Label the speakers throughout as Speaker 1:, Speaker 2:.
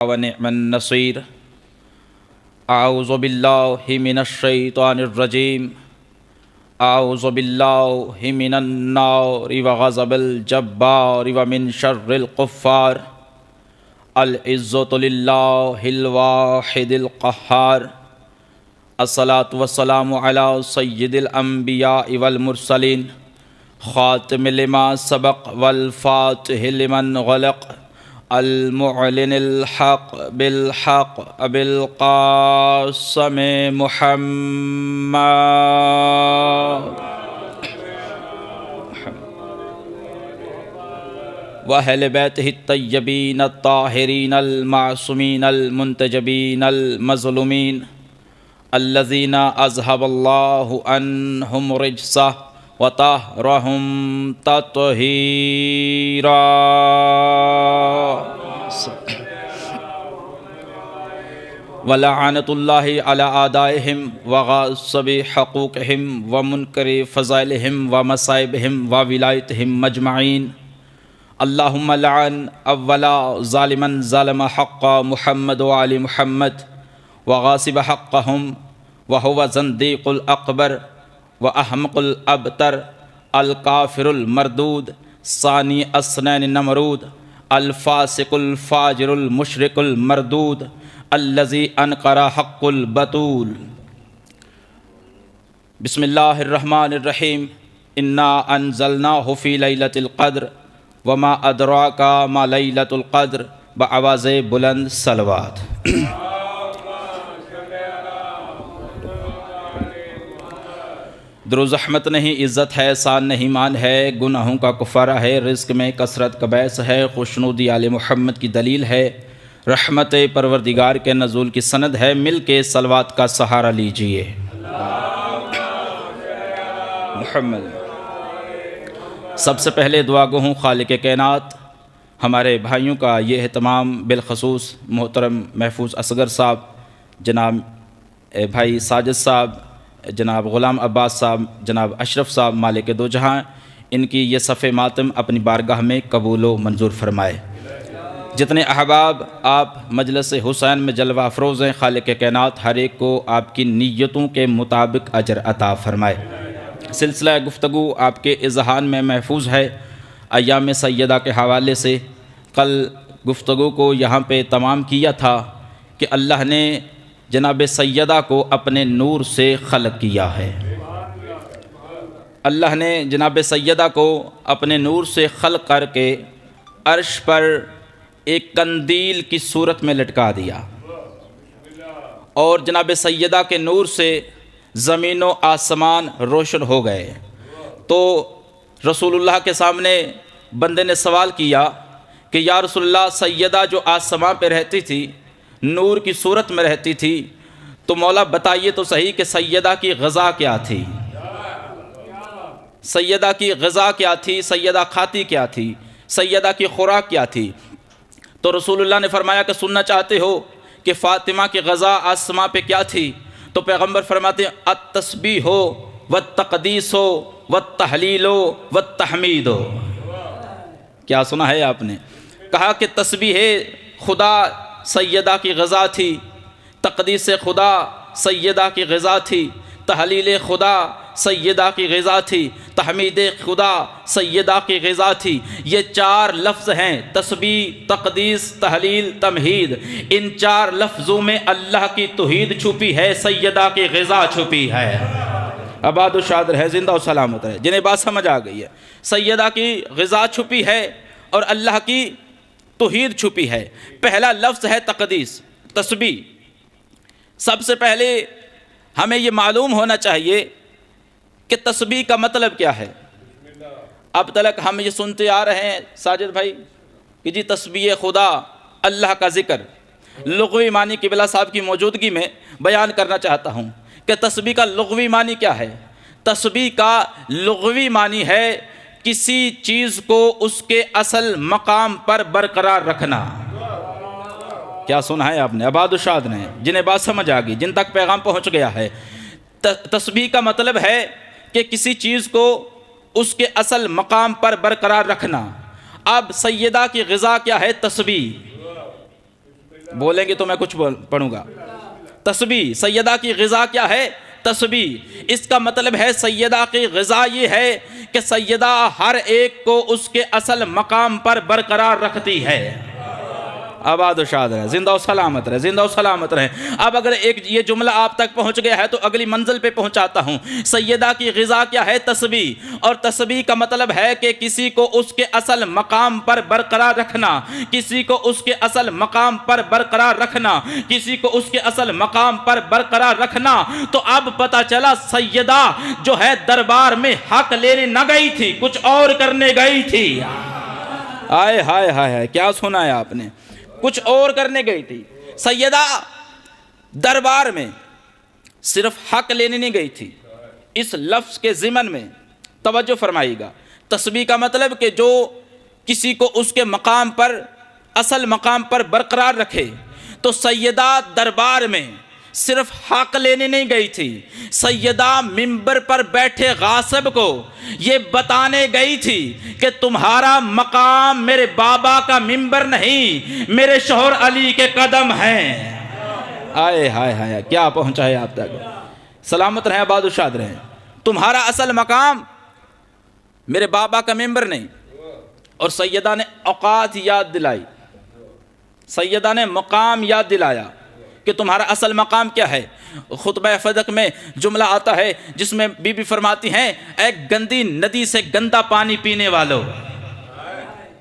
Speaker 1: ونعم النصير. أعوذ بالله من الشيطان الرجيم. أعوذ بالله من النار وغضب الجبار ومن شر الكفار. العزة لله الواحد القهار. الصلاة والسلام على سيد الأنبياء والمرسلين خاتم لما سبق والفاتح لمن غلق المعلن الحق بالحق أبي القاسم محمد وأهل بيته الطيبين الطاهرين المعصومين المنتجبين المظلومين الذين أذهب الله عنهم رجسه وطهرهم تطهيرا. ولعنة الله على أعدائهم وغاصب حقوقهم ومنكر فضائلهم ومصائبهم وولايتهم مجمعين. اللهم لعن أولا ظالما ظلم حق محمد وآل محمد وغاصب حقهم وهو زنديق الأكبر وأحمق الأبتر الكافر المردود ثاني اثنين نمرود الفاسق الفاجر المشرك المردود الذي أنكر حق البتول. بسم الله الرحمن الرحيم. إنا أنزلناه في ليلة القدر وما أدراك ما ليلة القدر بآواز بلند صلوات. درود زحمت نہیں، عزت ہے، شان نہیں، مان ہے، گناہوں کا کفارہ ہے، رزق میں کثرت کا باعث ہے، خوشنودی آل محمد کی دلیل ہے، رحمت پروردگار کے نزول کی سند ہے. مل کے صلوات کا سہارا لیجئے. محمد. سب سے پہلے دعا گو ہوں خالق کائنات ہمارے بھائیوں کا یہ اہتمام، بالخصوص محترم محفوظ اصغر صاحب، جناب بھائی ساجد صاحب، جناب غلام عباس صاحب، جناب اشرف صاحب، مالک دو جہاں، ان کی یہ صف ماتم اپنی بارگاہ میں قبول و منظور فرمائے. جتنے احباب آپ مجلس حسین میں جلوہ افروز ہیں، خالق کائنات ہر ایک کو آپ کی نیتوں کے مطابق اجر عطا فرمائے. سلسلہ گفتگو آپ کے اذہان میں محفوظ ہے. ایام سیدہ کے حوالے سے کل گفتگو کو یہاں پہ تمام کیا تھا کہ اللہ نے جناب سیدہ کو اپنے نور سے خلق کیا ہے. اللہ نے جناب سیدہ کو اپنے نور سے خلق کر کے عرش پر ایک قندیل کی صورت میں لٹکا دیا، اور جناب سیدہ کے نور سے زمین و آسمان روشن ہو گئے. تو رسول اللہ کے سامنے بندے نے سوال کیا کہ یا رسول اللہ، سیدہ جو آسمان پہ رہتی تھی، نور کی صورت میں رہتی تھی، تو مولا بتائیے تو صحیح کہ سیدہ کی غذا کیا تھی؟ سیدہ کی غذا کیا تھی؟ سیدہ کھاتی کیا تھی؟ سیدہ کی خوراک کیا تھی؟ تو رسول اللہ نے فرمایا کہ سننا چاہتے ہو کہ فاطمہ کی غذا آسمان پہ کیا تھی؟ تو پیغمبر فرماتے ہیں التسبیح ہو والتقدیس ہو والتحلیل ہو والتحمید ہو. کیا سنا ہے آپ نے؟ کہا کہ تسبیح خدا سیدہ کی غذا تھی، تقدیس خدا سیدہ کی غذا تھی، تحلیل خدا سیدہ کی غذا تھی، تحمید خدا سیدہ کی غذا تھی. یہ چار لفظ ہیں، تسبیح، تقدیس، تحلیل، تمہید. ان چار لفظوں میں اللہ کی توحید چھپی ہے، سیدہ کی غذا چھپی ہے. آباد و شاد رہے، زندہ و سلامت رہے. جنہیں بات سمجھ آ گئی ہے، سیدہ کی غذا چھپی ہے اور اللہ کی توحید چھپی ہے. پہلا لفظ ہے تقدیس، تسبیح. سب سے پہلے ہمیں یہ معلوم ہونا چاہیے کہ تسبیح کا مطلب کیا ہے. اب تک ہم یہ سنتے آ رہے ہیں ساجد بھائی کہ جی تسبیح خدا، اللہ کا ذکر. لغوی معنی قبلہ صاحب کی موجودگی میں بیان کرنا چاہتا ہوں کہ تسبیح کا لغوی معنی کیا ہے. تسبیح کا لغوی معنی ہے کسی چیز کو اس کے اصل مقام پر برقرار رکھنا. کیا سنا ہے آپ نے؟ آباد و شاد نے. جنہیں بات سمجھ آ گئی، جن تک پیغام پہنچ گیا ہے. تسبیح کا مطلب ہے کہ کسی چیز کو اس کے اصل مقام پر برقرار رکھنا. اب سیدہ کی غذا کیا ہے؟ تسبیح. بولیں گے تو میں کچھ پڑھوں گا. تسبیح سیدہ کی غذا کیا ہے؟ تسبیح. اس کا مطلب ہے سیدہ کی غذا یہ ہے کہ سیدہ ہر ایک کو اس کے اصل مقام پر برقرار رکھتی ہے. آباد و شاد رہے، زندہ و سلامت رہے، زندہ و سلامت رہے. اب اگر یہ جملہ آپ تک پہنچ گیا ہے تو اگلی منزل پہ پہنچاتا ہوں. سیدہ کی غذا کیا ہے؟ تسبیح. اور تسبیح کا مطلب ہے کہ کسی کو اس کے اصل مقام پر برقرار رکھنا، کسی کو اس کے اصل مقام پر برقرار رکھنا، کسی کو اس کے اصل مقام پر برقرار رکھنا. تو اب پتہ چلا سیدہ جو ہے دربار میں حق لینے نہ گئی تھی، کچھ اور کرنے گئی تھی. آئے ہائے ہائے ہائے، کیا سنا ہے آپ نے؟ کچھ اور کرنے گئی تھی. سیدہ دربار میں صرف حق لینے نہیں گئی تھی. اس لفظ کے ضمن میں توجہ فرمائیے گا. تسبیح کا مطلب کہ جو کسی کو اس کے مقام پر، اصل مقام پر برقرار رکھے. تو سیدہ دربار میں صرف حق لینے نہیں گئی تھی، سیدہ منبر پر بیٹھے غاصب کو یہ بتانے گئی تھی کہ تمہارا مقام میرے بابا کا منبر نہیں، میرے شوہر علی کے قدم ہیں. آئے ہائے ہائے، کیا پہنچا ہے آپ تک؟ سلامت رہیں، آباد و شاد رہیں. تمہارا اصل مقام میرے بابا کا منبر نہیں. اور سیدہ نے اوقات یاد دلائی، سیدہ نے مقام یاد دلایا کہ تمہارا اصل مقام کیا ہے. خطبہ فدق میں جملہ آتا ہے جس میں بی بی فرماتی ہیں، ایک گندی ندی سے گندا پانی پینے والوں.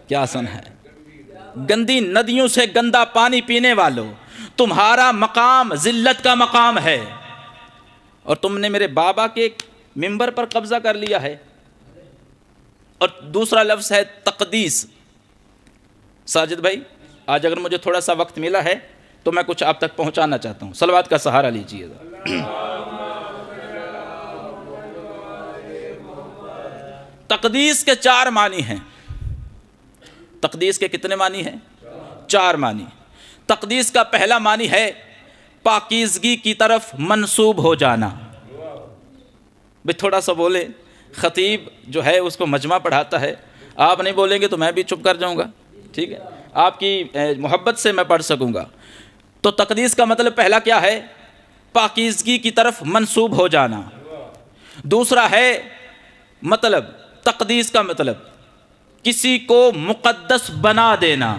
Speaker 1: کیا سن ہے؟ گندی ندیوں سے گندا پانی پینے والوں، تمہارا مقام ذلت کا مقام ہے اور تم نے میرے بابا کے منبر پر قبضہ کر لیا ہے. اور دوسرا لفظ ہے تقدیس. ساجد بھائی آج اگر مجھے تھوڑا سا وقت ملا ہے تو میں کچھ آپ تک پہنچانا چاہتا ہوں. صلوات کا سہارا لیجیے گا. تقدیس کے 4 معنی ہیں. تقدیس کے کتنے معنی ہیں؟ 4 معنی. تقدیس کا پہلا معنی ہے پاکیزگی کی طرف منسوب ہو جانا. بھی تھوڑا سا بولے، خطیب جو ہے اس کو مجمع پڑھاتا ہے، آپ نہیں بولیں گے تو میں بھی چپ کر جاؤں گا. ٹھیک ہے، آپ کی محبت سے میں پڑھ سکوں گا. تو تقدیس کا مطلب پہلا کیا ہے؟ پاکیزگی کی طرف منسوب ہو جانا. دوسرا ہے مطلب، تقدیس کا مطلب کسی کو مقدس بنا دینا.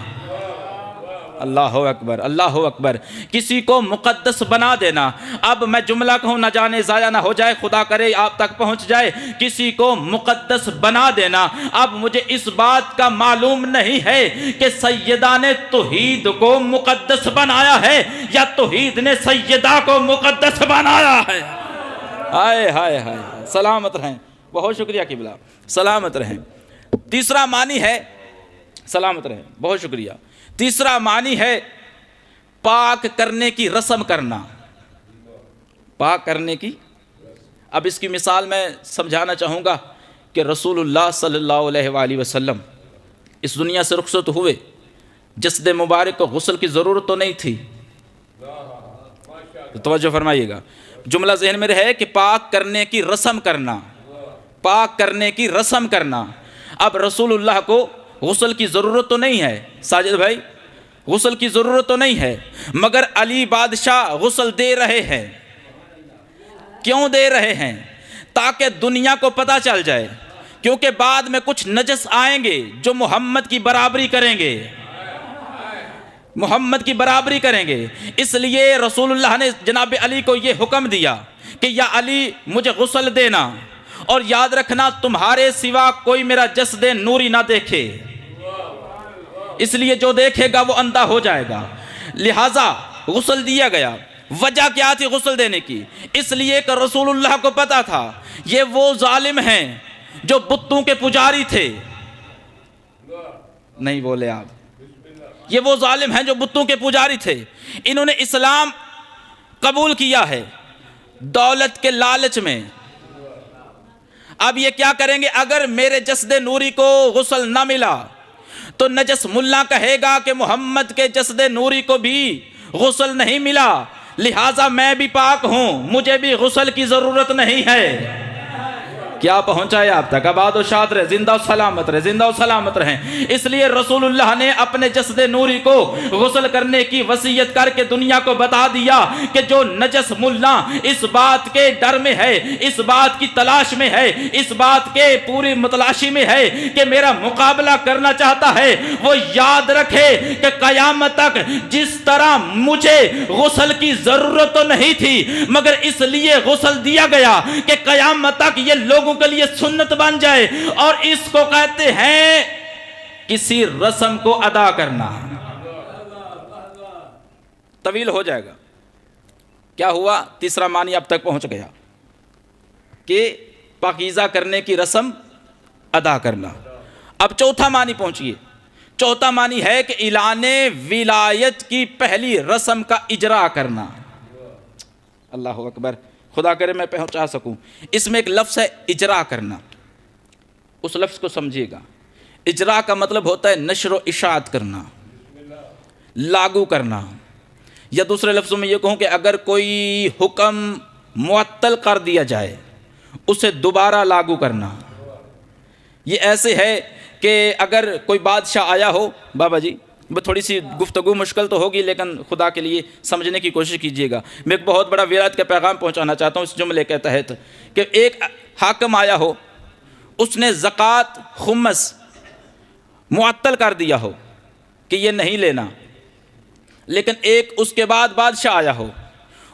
Speaker 1: اللہ اکبر، اللہ اکبر. کسی کو مقدس بنا دینا. اب میں جملہ کہوں نہ جانے ضائع نہ ہو جائے، خدا کرے آپ تک پہنچ جائے. کسی کو مقدس بنا دینا. اب مجھے اس بات کا معلوم نہیں ہے کہ سیدہ نے توحید کو مقدس بنایا ہے یا توحید نے سیدہ کو مقدس بنایا ہے. ہائے ہائے ہائے، سلامت رہیں. بہت شکریہ قبلہ، سلامت رہیں. تیسرا معنی ہے، سلامت رہیں، بہت شکریہ. تیسرا معنی ہے پاک کرنے کی رسم کرنا. پاک کرنے کی. اب اس کی مثال میں سمجھانا چاہوں گا کہ رسول اللہ صلی اللہ علیہ وآلہ وسلم اس دنیا سے رخصت ہوئے، جسد مبارک کو غسل کی ضرورت تو نہیں تھی. توجہ فرمائیے گا، جملہ ذہن میں رہے کہ پاک کرنے کی رسم کرنا، پاک کرنے کی رسم کرنا. اب رسول اللہ کو غسل کی ضرورت تو نہیں ہے، ساجد بھائی غسل کی ضرورت تو نہیں ہے، مگر علی بادشاہ غسل دے رہے ہیں. کیوں دے رہے ہیں؟ تاکہ دنیا کو پتہ چل جائے، کیونکہ بعد میں کچھ نجس آئیں گے جو محمد کی برابری کریں گے، محمد کی برابری کریں گے. اس لیے رسول اللہ نے جناب علی کو یہ حکم دیا کہ یا علی مجھے غسل دینا، اور یاد رکھنا تمہارے سوا کوئی میرا جسد نوری نہ دیکھے، اس لیے جو دیکھے گا وہ اندھا ہو جائے گا. لہٰذا غسل دیا گیا. وجہ کیا تھی غسل دینے کی؟ اس لیے کہ رسول اللہ کو پتا تھا یہ وہ ظالم ہیں جو بتوں کے پجاری تھے. نہیں بولے آپ. یہ وہ ظالم ہیں جو بتوں کے پجاری تھے. انہوں نے اسلام قبول کیا ہے دولت کے لالچ میں. اب یہ کیا کریں گے؟ اگر میرے جسد نوری کو غسل نہ ملا تو نجس ملا کہے گا کہ محمد کے جسد نوری کو بھی غسل نہیں ملا، لہٰذا میں بھی پاک ہوں، مجھے بھی غسل کی ضرورت نہیں ہے. کیا پہنچایا آپ تک؟ آباد و شاد رہے، زندہ و سلامت رہے، زندہ و سلامت رہیں۔ اس لیے رسول اللہ نے اپنے جسد نوری کو غسل کرنے کی وصیت کر کے دنیا کو بتا دیا کہ جو نجس ملا اس بات کے ڈر میں ہے، اس بات کی تلاش میں ہے، اس بات کے پوری متلاشی میں ہے کہ میرا مقابلہ کرنا چاہتا ہے، وہ یاد رکھے کہ قیامت تک جس طرح مجھے غسل کی ضرورت تو نہیں تھی، مگر اس لیے غسل دیا گیا کہ قیامت تک یہ لوگوں کے لیے سنت بن جائے، اور اس کو کہتے ہیں کسی رسم کو ادا کرنا۔ طویل ہو جائے گا۔ کیا ہوا؟ تیسرا معنی اب تک پہنچ گیا کہ پاکیزہ کرنے کی رسم ادا کرنا۔ اب چوتھا معنی پہنچیے۔ چوتھا معنی ہے کہ اعلان ولایت کی پہلی رسم کا اجرا کرنا۔ اللہ اکبر، خدا کرے میں پہنچا سکوں۔ اس میں ایک لفظ ہے اجرا کرنا، اس لفظ کو سمجھیے گا۔ اجرا کا مطلب ہوتا ہے نشر و اشاعت کرنا، لاگو کرنا، یا دوسرے لفظوں میں یہ کہوں کہ اگر کوئی حکم معطل کر دیا جائے اسے دوبارہ لاگو کرنا۔ یہ ایسے ہے کہ اگر کوئی بادشاہ آیا ہو، بابا جی تھوڑی سی گفتگو مشکل تو ہوگی لیکن خدا کے لیے سمجھنے کی کوشش کیجیے گا۔ میں ایک بہت بڑا ولایت کا پیغام پہنچانا چاہتا ہوں اس جملے کے تحت، کہ ایک حاکم آیا ہو، اس نے زکوٰۃ خمس معطل کر دیا ہو کہ یہ نہیں لینا، لیکن ایک اس کے بعد بادشاہ آیا ہو،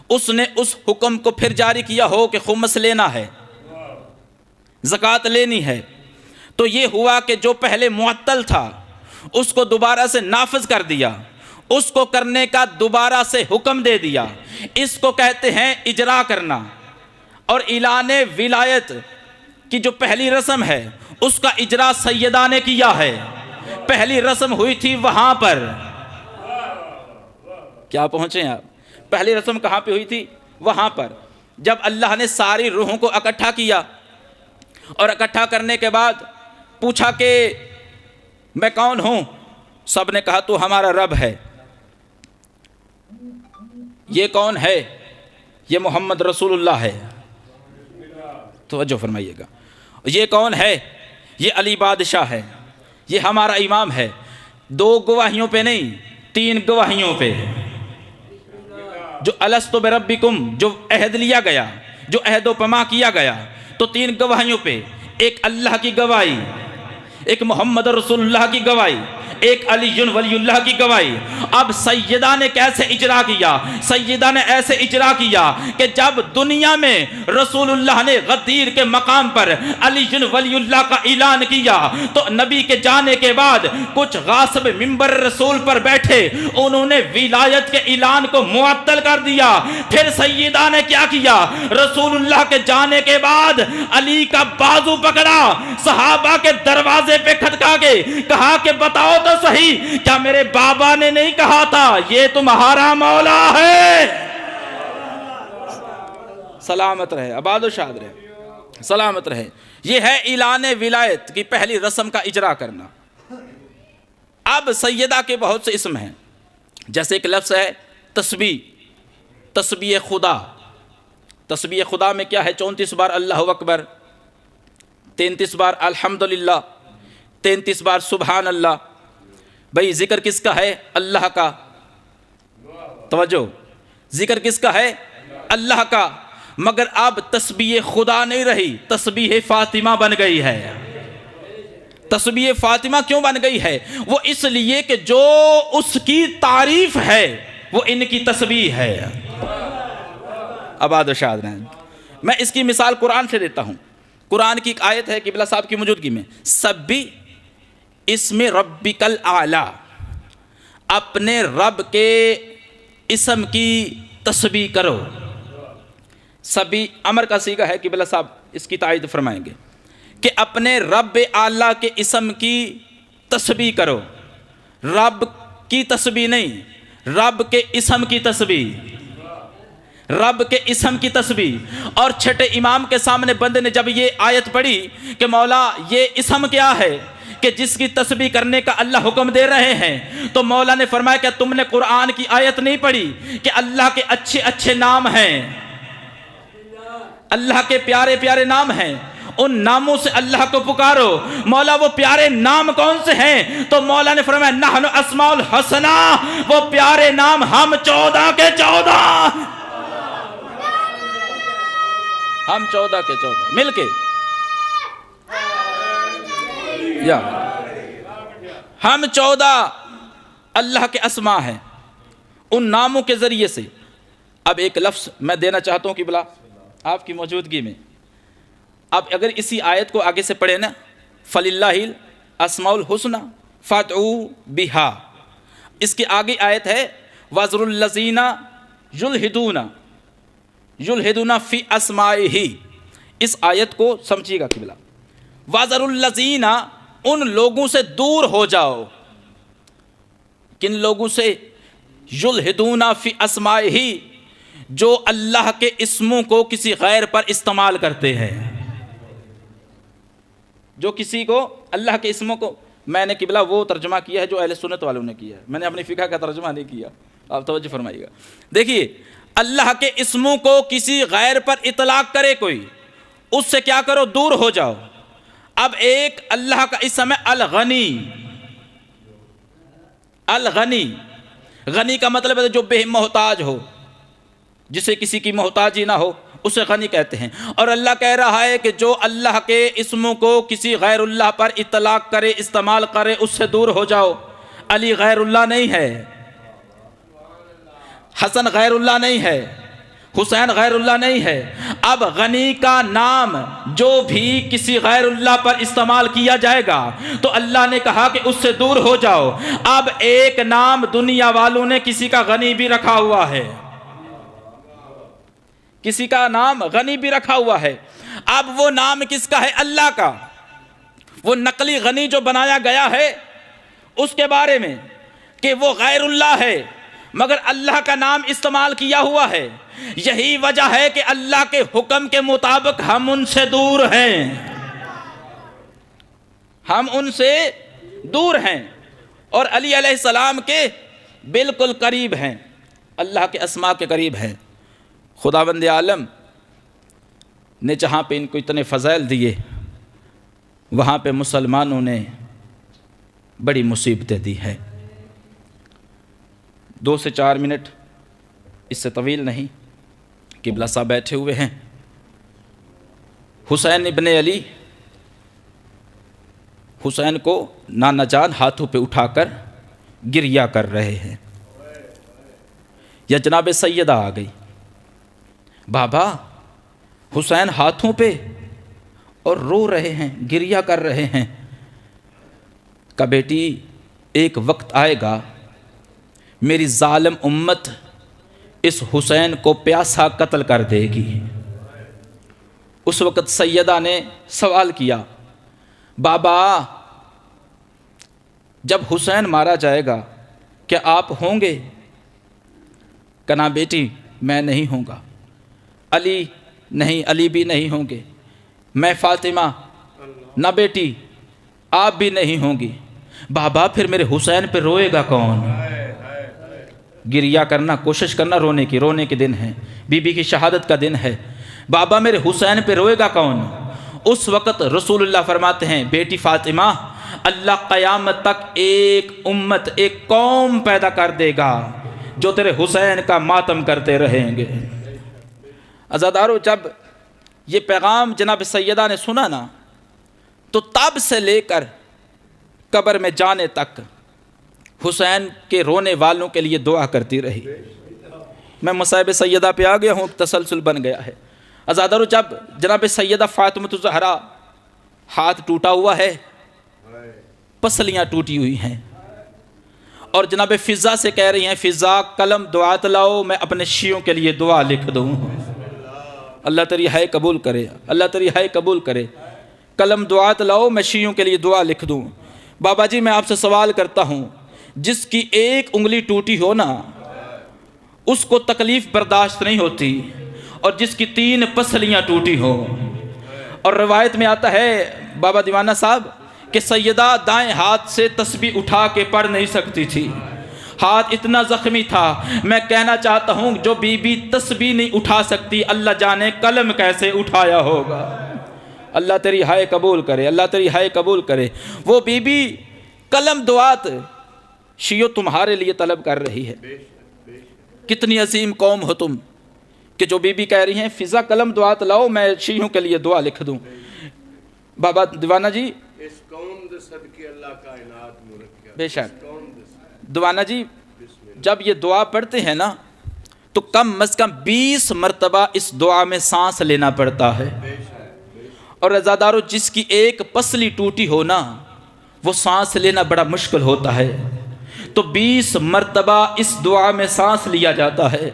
Speaker 1: اس نے اس حکم کو پھر جاری کیا ہو کہ خمس لینا ہے، زکوٰۃ لینی ہے، تو یہ ہوا کہ جو پہلے معطل تھا اس کو دوبارہ سے نافذ کر دیا، اس کو کرنے کا دوبارہ سے حکم دے دیا۔ اس کو کہتے ہیں اجرا کرنا۔ اور اعلان ولایت کی جو پہلی رسم ہے اس کا اجرا سیدہ نے کیا ہے۔ پہلی رسم ہوئی تھی وہاں پر، کیا پہنچے ہیں آپ؟ پہلی رسم کہاں پہ ہوئی تھی؟ وہاں پر، جب اللہ نے ساری روحوں کو اکٹھا کیا، اور اکٹھا کرنے کے بعد پوچھا کہ میں کون ہوں؟ سب نے کہا تو ہمارا رب ہے۔ یہ کون ہے؟ یہ محمد رسول اللہ ہے۔ توجہ فرمائیے گا۔ یہ کون ہے؟ یہ علی بادشاہ ہے، یہ ہمارا امام ہے۔ 2 گواہیوں پہ نہیں، 3 گواہیوں پہ، جو الستو بربکم جو عہد لیا گیا، جو عہد و پما کیا گیا، تو 3 گواہیوں پہ، ایک اللہ کی گواہی، ایک محمد رسول اللہ کی گواہی، ایک علی ولی اللہ کی گواہی۔ اب سیدہ نے کیسے اجرا کیا؟ سیدہ نے ایسے اجرا کیا کہ جب دنیا میں رسول اللہ نے غدیر کے مقام پر علی ولی اللہ کا اعلان کیا، تو نبی کے جانے کے بعد کچھ غاصب منبر رسول پر بیٹھے، انہوں نے ولایت کے اعلان کو معطل کر دیا۔ پھر سیدہ نے کیا کیا؟ رسول اللہ کے جانے کے بعد علی کا بازو پکڑا، صحابہ کے دروازے پہ کھٹکا کے کہا کہ بتاؤ تو صحیح، کیا میرے بابا نے نہیں کہا تھا یہ تمہارا مولا ہے؟ سلامت رہے، آباد و شاد رہے، سلامت رہے۔ یہ ہے اعلان ولایت کی پہلی رسم کا اجرا کرنا۔ اب سیدہ کے بہت سے اسم ہیں، جیسے ایک لفظ ہے تسبیح، تسبیح خدا۔ تسبیح خدا میں کیا ہے؟ 34 بار اللہ اکبر، 33 بار الحمدللہ، 33 بار سبحان اللہ۔ بھئی ذکر کس کا ہے؟ اللہ کا۔ توجہ، ذکر کس کا ہے؟ اللہ کا۔ مگر اب تسبیح خدا نہیں رہی، تسبیح فاطمہ بن گئی ہے۔ تسبیح فاطمہ کیوں بن گئی ہے؟ وہ اس لیے کہ جو اس کی تعریف ہے وہ ان کی تسبیح ہے۔ آباد و شاد رہیں۔ میں اس کی مثال قرآن سے دیتا ہوں۔ قرآن کی ایک آیت ہے قبلہ صاحب کی موجودگی میں، سبی اسم ربک الاعلی، اپنے رب کے اسم کی تسبیح کرو۔ سبی امر کا صیغہ ہے، قبلہ صاحب اس کی تائید فرمائیں گے کہ اپنے رب اعلیٰ کے اسم کی تسبیح کرو۔ رب کی تسبیح نہیں، رب کے اسم کی تسبیح، رب کے اسم کی تسبیح۔ اور چھٹے امام کے سامنے بندے نے جب یہ آیت پڑھی کہ مولا یہ اسم کیا ہے کہ جس کی تسبیح کرنے کا اللہ حکم دے رہے ہیں، تو مولا نے فرمایا کہ تم نے قرآن کی آیت نہیں پڑھی کہ اللہ کے اچھے اچھے نام ہیں، اللہ کے پیارے پیارے نام ہیں، ان ناموں سے اللہ کو پکارو۔ مولا وہ پیارے نام کون سے ہیں؟ تو مولا نے فرمایا نحن اسماء الحسنہ، وہ پیارے نام ہم 14 کے 14، ہم 14 کے 14 مل کے، یا ہم 14 اللہ کے اسماء ہیں، ان ناموں کے ذریعے سے۔ اب ایک لفظ میں دینا چاہتا ہوں کہ بلا آپ کی موجودگی میں، اب اگر اسی آیت کو آگے سے پڑھیں نا، فَلِلَّهِ الْأَسْمَاءُ الْحُسْنَى فَادْعُوا بِهَا، اس کے آگے آیت ہے وَذَرُوا الَّذِينَ يُلْحِدُونَ فِي أَسْمَائِهِ، اس آیت کو سمجھیے گا قبلہ۔ وَذَرُوا الَّذِينَ، ان لوگوں سے دور ہو جاؤ، کن لوگوں سے؟ یلحدون فی اسمائہ، جو اللہ کے اسموں کو کسی غیر پر استعمال کرتے ہیں، جو کسی کو اللہ کے اسموں کو، میں نے قبلہ وہ ترجمہ کیا ہے جو اہل سنت والوں نے کیا ہے، میں نے اپنی فقہ کا ترجمہ نہیں کیا، آپ توجہ فرمائیے گا۔ دیکھیے اللہ کے اسموں کو کسی غیر پر اطلاق کرے کوئی، اس سے کیا کرو؟ دور ہو جاؤ۔ اب ایک اللہ کا اسم ہے الغنی، الغنی، غنی کا مطلب ہے جو بے محتاج ہو، جسے کسی کی محتاجی نہ ہو، اسے غنی کہتے ہیں۔ اور اللہ کہہ رہا ہے کہ جو اللہ کے اسموں کو کسی غیر اللہ پر اطلاق کرے، استعمال کرے، اس سے دور ہو جاؤ۔ علی غیر اللہ نہیں ہے، حسن غیر اللہ نہیں ہے، حسین غیر اللہ نہیں ہے۔ اب غنی کا نام جو بھی کسی غیر اللہ پر استعمال کیا جائے گا تو اللہ نے کہا کہ اس سے دور ہو جاؤ۔ اب ایک نام دنیا والوں نے کسی کا غنی بھی رکھا ہوا ہے، کسی کا نام غنی بھی رکھا ہوا ہے۔ اب وہ نام کس کا ہے؟ اللہ کا۔ وہ نقلی غنی جو بنایا گیا ہے اس کے بارے میں کہ وہ غیر اللہ ہے مگر اللہ کا نام استعمال کیا ہوا ہے، یہی وجہ ہے کہ اللہ کے حکم کے مطابق ہم ان سے دور ہیں، ہم ان سے دور ہیں اور علی علیہ السلام کے بالکل قریب ہیں، اللہ کے اسماء کے قریب ہیں۔ خداوند عالم نے جہاں پہ ان کو اتنے فضائل دیے وہاں پہ مسلمانوں نے بڑی مصیبتیں دی ہیں۔ 2 سے 4 منٹ، اس سے طویل نہیں، قبلہ صاحب بیٹھے ہوئے ہیں۔ حسین ابن علی، حسین کو نانا جان ہاتھوں پہ اٹھا کر گریہ کر رہے ہیں، یا جناب سیدہ آ گئی، بابا حسین ہاتھوں پہ اور رو رہے ہیں، گریہ کر رہے ہیں۔ کہ بیٹی ایک وقت آئے گا میری ظالم امت اس حسین کو پیاسا قتل کر دے گی۔ اس وقت سیدہ نے سوال کیا، بابا جب حسین مارا جائے گا کیا آپ ہوں گے؟ کہنا بیٹی میں نہیں ہوں گا، علی نہیں، علی بھی نہیں ہوں گے، میں فاطمہ نہ بیٹی آپ بھی نہیں ہوں گی۔ بابا پھر میرے حسین پہ روئے گا کون؟ گریہ کرنا، کوشش کرنا رونے کے دن ہے، بی بی کی شہادت کا دن ہے، بابا میرے حسین پہ روئے گا کون؟ اس وقت رسول اللہ فرماتے ہیں بیٹی فاطمہ اللہ قیامت تک ایک امت، ایک قوم پیدا کر دے گا جو تیرے حسین کا ماتم کرتے رہیں گے۔ عزادارو جب یہ پیغام جناب سیدہ نے سنا نا تو تب سے لے کر قبر میں جانے تک حسین کے رونے والوں کے لیے دعا کرتی رہی۔ میں مصائب سیدہ پہ آ گیا ہوں، تسلسل بن گیا ہے۔ عزادارو جب جناب سیدہ فاطمہ الزہرا ہاتھ ٹوٹا ہوا ہے، پسلیاں ٹوٹی ہوئی ہیں، اور جناب فضا سے کہہ رہی ہیں فضا قلم دعات لاؤ میں اپنے شیعوں کے لیے دعا لکھ دوں، اللہ تیری ہائے قبول کرے، اللہ تیری ہائے قبول کرے، قلم دعات لاؤ میں شیعوں کے لیے دعا لکھ دوں۔ بابا جی میں آپ سے سوال کرتا ہوں، جس کی ایک انگلی ٹوٹی ہو نا اس کو تکلیف برداشت نہیں ہوتی، اور جس کی 3 پسلیاں ٹوٹی ہو، اور روایت میں آتا ہے بابا دیوانہ صاحب کہ سیدہ دائیں ہاتھ سے تسبیح اٹھا کے پڑھ نہیں سکتی تھی، ہاتھ اتنا زخمی تھا۔ میں کہنا چاہتا ہوں جو بی بی تسبیح نہیں اٹھا سکتی، اللہ جانے قلم کیسے اٹھایا ہوگا۔ اللہ تیری ہائے قبول کرے، اللہ تیری ہائے قبول کرے۔ وہ بی بی قلم دعات شیعو تمہارے لیے طلب کر رہی ہے۔ کتنی عظیم قوم ہو تم کہ جو بی بی کہہ رہی ہیں فضا قلم دعات لاؤ، میں شیعوں کے لیے دعا لکھ دوں۔ بابا دیوانہ جی
Speaker 2: اس قوم دے صدقے اللہ کا عنایت مرکیا،
Speaker 1: بے شک دیوانہ جی جب یہ دعا پڑھتے ہیں نا تو کم از کم 20 مرتبہ اس دعا میں سانس لینا پڑتا ہے۔ اور عزادارو جس کی ایک پسلی ٹوٹی ہو نا وہ سانس لینا بڑا مشکل ہوتا ہے، تو 20 مرتبہ اس دعا میں سانس لیا جاتا ہے۔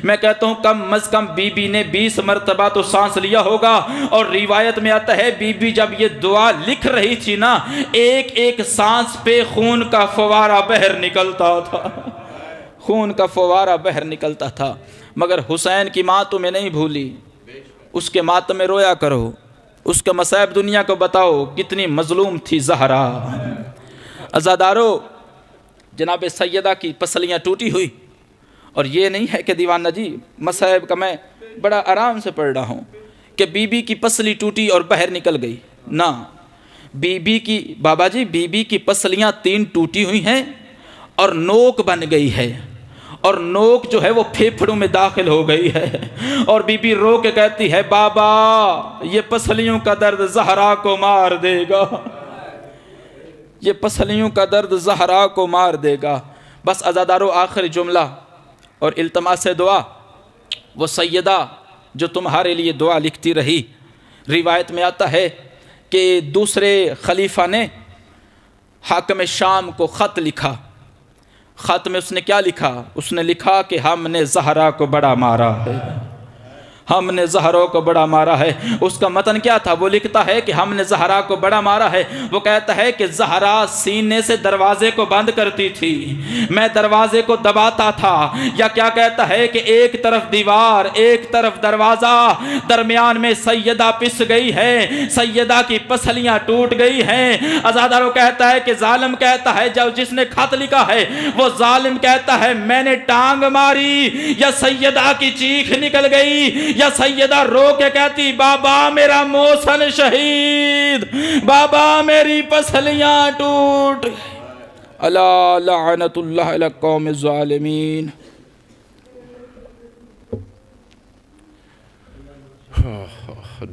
Speaker 1: میں کہتا ہوں کم از کم بی بی نے 20 مرتبہ تو سانس لیا ہوگا۔ اور روایت میں آتا ہے بی بی جب یہ دعا لکھ رہی تھی نا ایک ایک سانس پہ خون کا فوارہ بہر نکلتا تھا، خون کا فوارہ بہر نکلتا تھا۔ مگر حسین کی ماں تمہیں نہیں بھولی، اس کے ماتم میں رویا کرو، اس کا مصائب دنیا کو بتاؤ کتنی مظلوم تھی زہرا۔ عزادارو جناب سیدہ کی پسلیاں ٹوٹی ہوئی، اور یہ نہیں ہے کہ دیوانہ جی مصائب کا میں بڑا آرام سے پڑھ رہا ہوں کہ بی بی کی پسلی ٹوٹی اور بہر نکل گئی، نہ بی بی کی بابا جی بی بی کی پسلیاں 3 ٹوٹی ہوئی ہیں اور نوک بن گئی ہے، اور نوک جو ہے وہ پھیپھڑوں میں داخل ہو گئی ہے، اور بی بی رو کے کہتی ہے بابا یہ پسلیوں کا درد زہرا کو مار دے گا، یہ پسلیوں کا درد زہرا کو مار دے گا۔ بس عزادارو آخر جملہ اور التماس دعا، وہ سیدہ جو تمہارے لیے دعا لکھتی رہی، روایت میں آتا ہے کہ دوسرے خلیفہ نے حاکم شام کو خط لکھا، خط میں اس نے کیا لکھا؟ اس نے لکھا کہ ہم نے زہرا کو بڑا مارا ہے، ہم نے زہرا کو بڑا مارا ہے۔ اس کا متن کیا تھا؟ وہ لکھتا ہے کہ ہم نے زہرا کو بڑا مارا ہے، وہ کہتا ہے کہ زہرا سینے سے دروازے کو بند کرتی تھی، میں دروازے کو دباتا تھا، یا کیا کہتا ہے کہ ایک طرف دیوار ایک طرف دروازہ، درمیان میں سیدہ پس گئی ہے، سیدہ کی پسلیاں ٹوٹ گئی ہیں۔ عزادارو کہتا ہے کہ ظالم کہتا ہے جب جس نے خط لکھا ہے وہ ظالم کہتا ہے میں نے ٹانگ ماری، یا سیدہ کی چیخ نکل گئی، یا سیدہ رو کے کہتی بابا میرا موسن شہید، بابا میری پسلیاں ٹوٹ۔ الا لعنت اللہ علی القوم الظالمین۔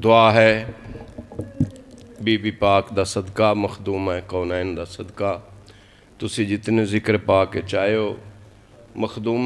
Speaker 2: دعا ہے بی بی پاک دا صدقہ، مخدومہ کونین دا صدقہ، تسی جتنے ذکر پاک چاہے ہو، مخدومہ